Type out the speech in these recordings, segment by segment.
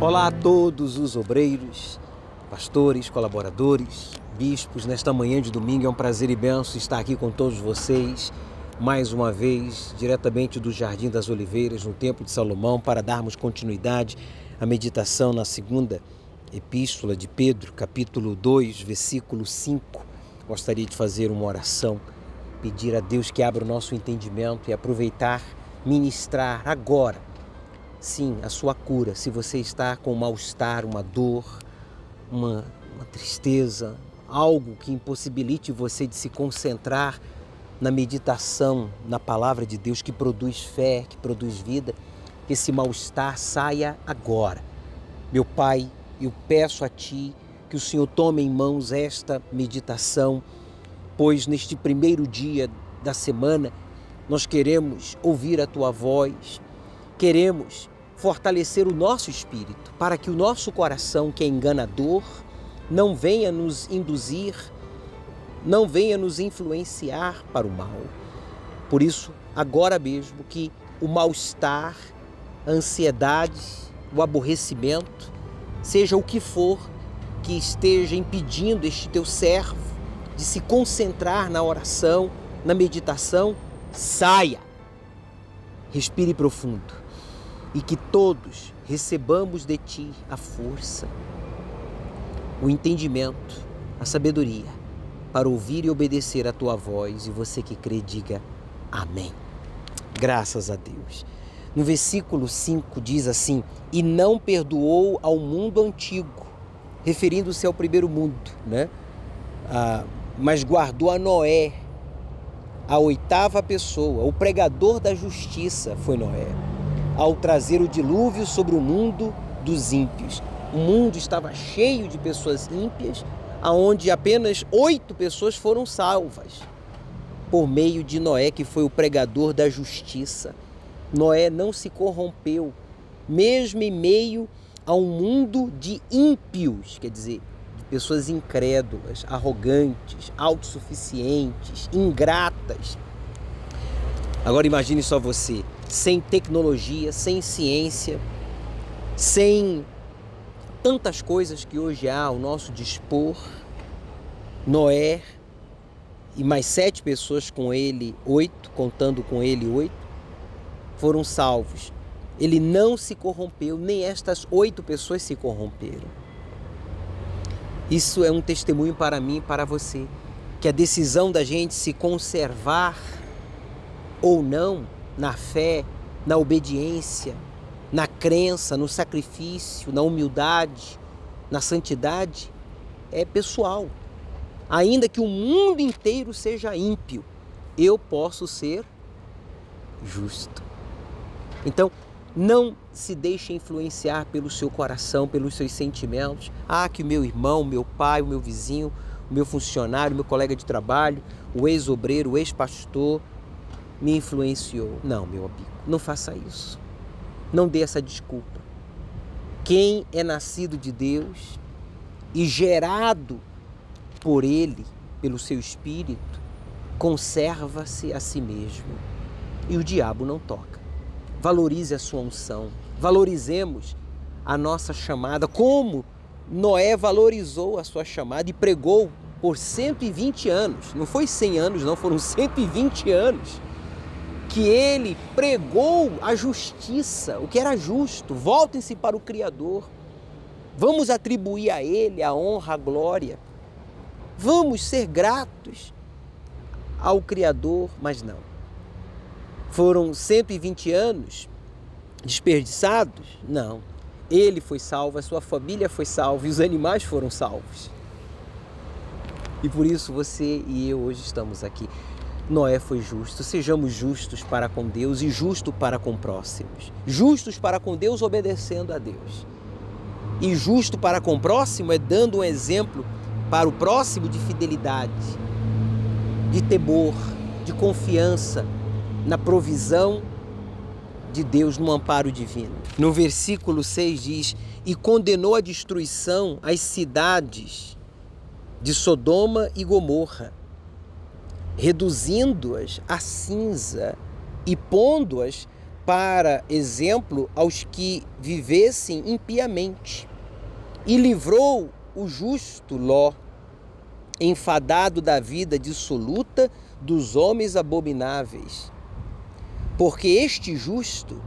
Olá a todos os obreiros, pastores, colaboradores, bispos. Nesta manhã de domingo é um prazer e benção estar aqui com todos vocês, mais uma vez, diretamente do Jardim das Oliveiras, no Templo de Salomão, para darmos continuidade à meditação na segunda epístola de Pedro, capítulo 2, versículo 5. Gostaria de fazer uma oração, pedir a Deus que abra o nosso entendimento e aproveitar, ministrar agora, sim, a sua cura. Se você está com um mal-estar, uma dor, uma tristeza, algo que impossibilite você de se concentrar na meditação, na palavra de Deus que produz fé, que produz vida, que esse mal-estar saia agora. Meu Pai, eu peço a Ti que o Senhor tome em mãos esta meditação, pois neste primeiro dia da semana nós queremos ouvir a Tua voz, queremos fortalecer o nosso espírito para que o nosso coração, que é enganador, não venha nos induzir, não venha nos influenciar para o mal. Por isso, agora mesmo, que o mal-estar, a ansiedade, o aborrecimento, seja o que for que esteja impedindo este teu servo de se concentrar na oração, na meditação, saia. Respire profundo. E que todos recebamos de Ti a força, o entendimento, a sabedoria, para ouvir e obedecer a Tua voz. E você que crê, diga amém. Graças a Deus. No versículo 5 diz assim: e não perdoou ao mundo antigo, referindo-se ao primeiro mundo, né? Mas guardou a Noé, a oitava pessoa, o pregador da justiça foi Noé, ao trazer o dilúvio sobre o mundo dos ímpios. O mundo estava cheio de pessoas ímpias, aonde apenas 8 pessoas foram salvas, por meio de Noé, que foi o pregador da justiça. Noé não se corrompeu, mesmo em meio a um mundo de ímpios, quer dizer, de pessoas incrédulas, arrogantes, autossuficientes, ingratas. Agora imagine só você, sem tecnologia, sem ciência, sem tantas coisas que hoje há ao nosso dispor. Noé e mais 7 pessoas com ele, 8, contando com ele 8, foram salvos. Ele não se corrompeu, nem estas 8 pessoas se corromperam. Isso é um testemunho para mim e para você, que a decisão da gente se conservar ou não na fé, na obediência, na crença, no sacrifício, na humildade, na santidade, é pessoal. Ainda que o mundo inteiro seja ímpio, eu posso ser justo. Então, não se deixe influenciar pelo seu coração, pelos seus sentimentos. Que o meu irmão, o meu pai, o meu vizinho, o meu funcionário, o meu colega de trabalho, o ex-obreiro, o ex-pastor me influenciou. Não, meu amigo, não faça isso. Não dê essa desculpa. Quem é nascido de Deus e gerado por Ele, pelo seu Espírito, conserva-se a si mesmo. E o diabo não toca. Valorize a sua unção. Valorizemos a nossa chamada, como Noé valorizou a sua chamada e pregou por 120 anos. Não foi 100 anos, não, foram 120 anos. Que ele pregou a justiça, o que era justo. Voltem-se para o Criador. Vamos atribuir a Ele a honra, a glória. Vamos ser gratos ao Criador, mas não. Foram 120 anos desperdiçados? Não. Ele foi salvo, a sua família foi salva e os animais foram salvos. E por isso você e eu hoje estamos aqui. Noé foi justo, sejamos justos para com Deus e justos para com próximos. Justos para com Deus obedecendo a Deus. E justo para com o próximo é dando um exemplo para o próximo de fidelidade, de temor, de confiança na provisão de Deus, no amparo divino. No versículo 6 diz: e condenou a destruição as cidades de Sodoma e Gomorra, reduzindo-as a cinza e pondo-as para exemplo aos que vivessem impiamente, e livrou o justo Ló, enfadado da vida dissoluta dos homens abomináveis. Porque este justo,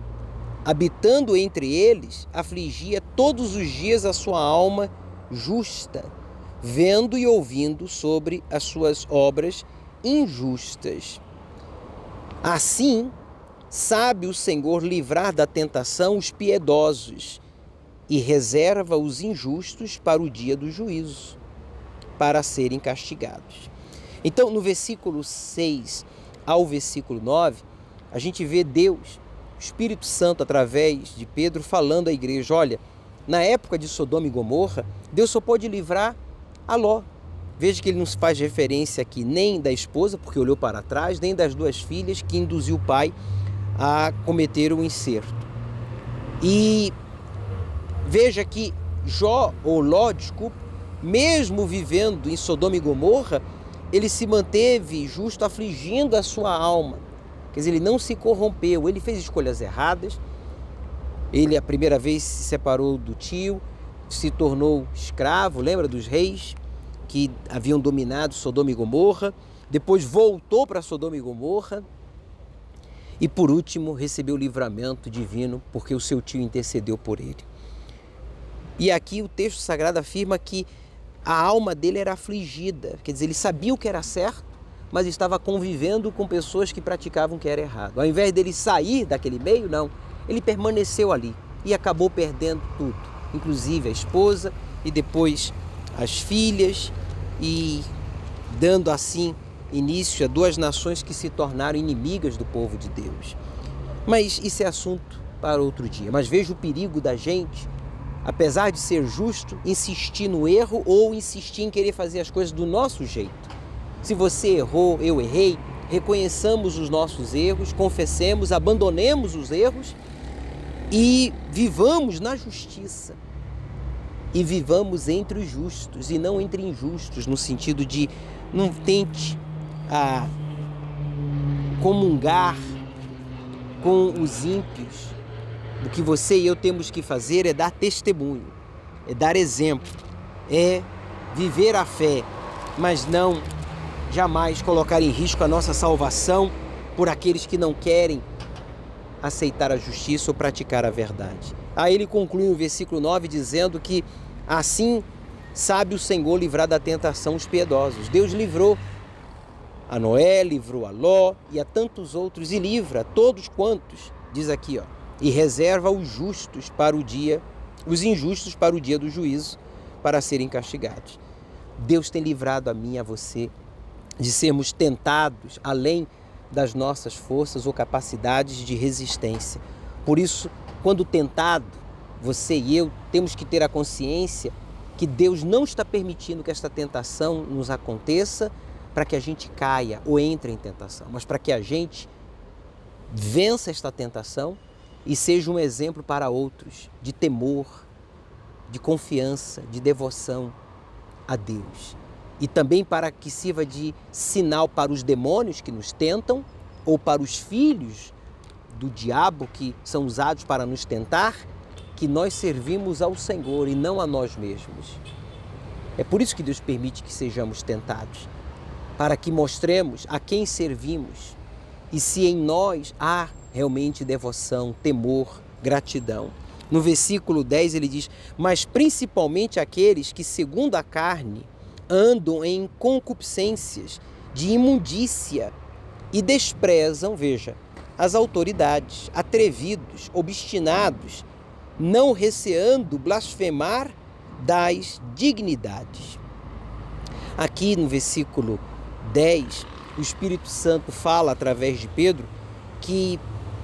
habitando entre eles, afligia todos os dias a sua alma justa, vendo e ouvindo sobre as suas obras injustas. Assim, sabe o Senhor livrar da tentação os piedosos e reserva os injustos para o dia do juízo, para serem castigados. Então, no versículo 6 ao versículo 9, a gente vê Deus, o Espírito Santo, através de Pedro, falando à igreja: olha, na época de Sodoma e Gomorra, Deus só pode livrar a Ló. Veja que ele não se faz referência aqui nem da esposa, porque olhou para trás, nem das duas filhas, que induziu o pai a cometer o incerto. E veja que Ló, mesmo vivendo em Sodoma e Gomorra, ele se manteve justo, afligindo a sua alma. Quer dizer, ele não se corrompeu, ele fez escolhas erradas. Ele, a primeira vez, se separou do tio, se tornou escravo, lembra dos reis que haviam dominado Sodoma e Gomorra? Depois voltou para Sodoma e Gomorra. E, por último, recebeu o livramento divino, porque o seu tio intercedeu por ele. E aqui o texto sagrado afirma que a alma dele era afligida. Quer dizer, ele sabia o que era certo, mas estava convivendo com pessoas que praticavam o que era errado. Ao invés dele sair daquele meio, não. Ele permaneceu ali e acabou perdendo tudo, inclusive a esposa e depois as filhas, e dando assim início a duas nações que se tornaram inimigas do povo de Deus. Mas isso é assunto para outro dia. Mas veja o perigo da gente, apesar de ser justo, insistir no erro ou insistir em querer fazer as coisas do nosso jeito. Se você errou, eu errei, reconheçamos os nossos erros, confessemos, abandonemos os erros e vivamos na justiça. E vivamos entre os justos e não entre injustos, no sentido de não tente comungar com os ímpios. O que você e eu temos que fazer é dar testemunho, é dar exemplo, é viver a fé, mas não jamais colocar em risco a nossa salvação por aqueles que não querem aceitar a justiça ou praticar a verdade. Aí ele conclui o versículo 9 dizendo que assim sabe o Senhor livrar da tentação os piedosos. Deus livrou a Noé, livrou a Ló e a tantos outros, e livra todos quantos, diz aqui, e reserva os justos para o dia, os injustos para o dia do juízo, para serem castigados. Deus tem livrado a mim e a você de sermos tentados além das nossas forças ou capacidades de resistência. Por isso, quando tentado, você e eu temos que ter a consciência que Deus não está permitindo que esta tentação nos aconteça para que a gente caia ou entre em tentação, mas para que a gente vença esta tentação e seja um exemplo para outros de temor, de confiança, de devoção a Deus. E também para que sirva de sinal para os demônios que nos tentam ou para os filhos do diabo que são usados para nos tentar, que nós servimos ao Senhor e não a nós mesmos. É por isso que Deus permite que sejamos tentados, para que mostremos a quem servimos e se em nós há realmente devoção, temor, gratidão. No versículo 10 ele diz: mas principalmente aqueles que segundo a carne andam em concupiscências de imundícia e desprezam, veja, as autoridades, atrevidos, obstinados, não receando blasfemar das dignidades. Aqui no versículo 10, o Espírito Santo fala através de Pedro que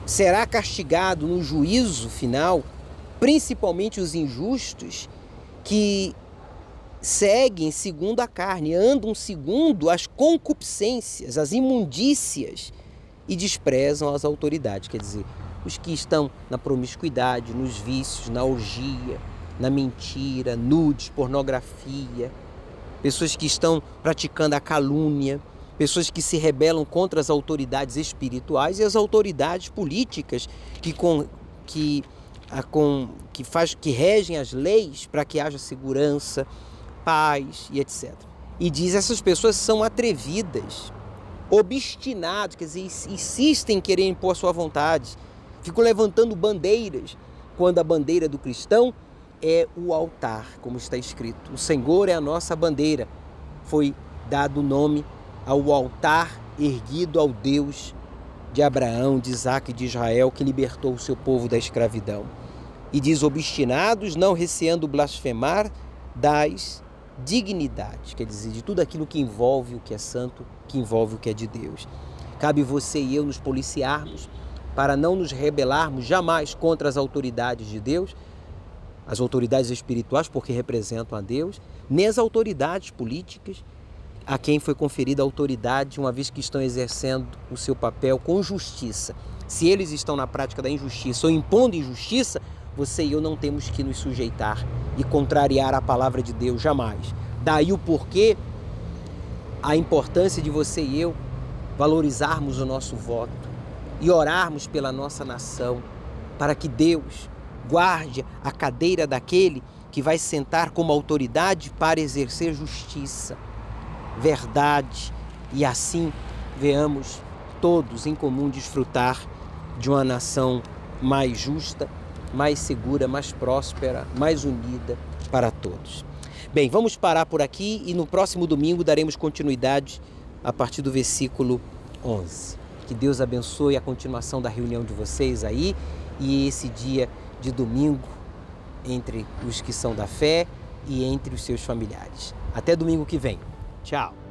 será castigado no juízo final, principalmente os injustos que seguem segundo a carne, andam segundo as concupiscências, as imundícias e desprezam as autoridades. Quer dizer, os que estão na promiscuidade, nos vícios, na orgia, na mentira, nudes, pornografia, pessoas que estão praticando a calúnia, pessoas que se rebelam contra as autoridades espirituais e as autoridades políticas que regem as leis para que haja segurança, paz e etc. E diz essas pessoas são atrevidas, obstinados, quer dizer, insistem em querer impor a sua vontade, ficam levantando bandeiras, quando a bandeira do cristão é o altar, como está escrito. O Senhor é a nossa bandeira. Foi dado o nome ao altar erguido ao Deus de Abraão, de Isaque e de Israel, que libertou o seu povo da escravidão. E diz, obstinados, não receando blasfemar das dignidades, quer dizer, de tudo aquilo que envolve o que é santo, que envolve o que é de Deus. Cabe você e eu nos policiarmos para não nos rebelarmos jamais contra as autoridades de Deus, as autoridades espirituais, porque representam a Deus, nem as autoridades políticas, a quem foi conferida a autoridade, uma vez que estão exercendo o seu papel com justiça. Se eles estão na prática da injustiça ou impondo injustiça, você e eu não temos que nos sujeitar e contrariar a palavra de Deus jamais. Daí o porquê, a importância de você e eu valorizarmos o nosso voto e orarmos pela nossa nação, para que Deus guarde a cadeira daquele que vai sentar como autoridade para exercer justiça, verdade, e assim venhamos todos em comum desfrutar de uma nação mais justa, mais segura, mais próspera, mais unida para todos. Bem, vamos parar por aqui e no próximo domingo daremos continuidade a partir do versículo 11. Que Deus abençoe a continuação da reunião de vocês aí e esse dia de domingo entre os que são da fé e entre os seus familiares. Até domingo que vem. Tchau!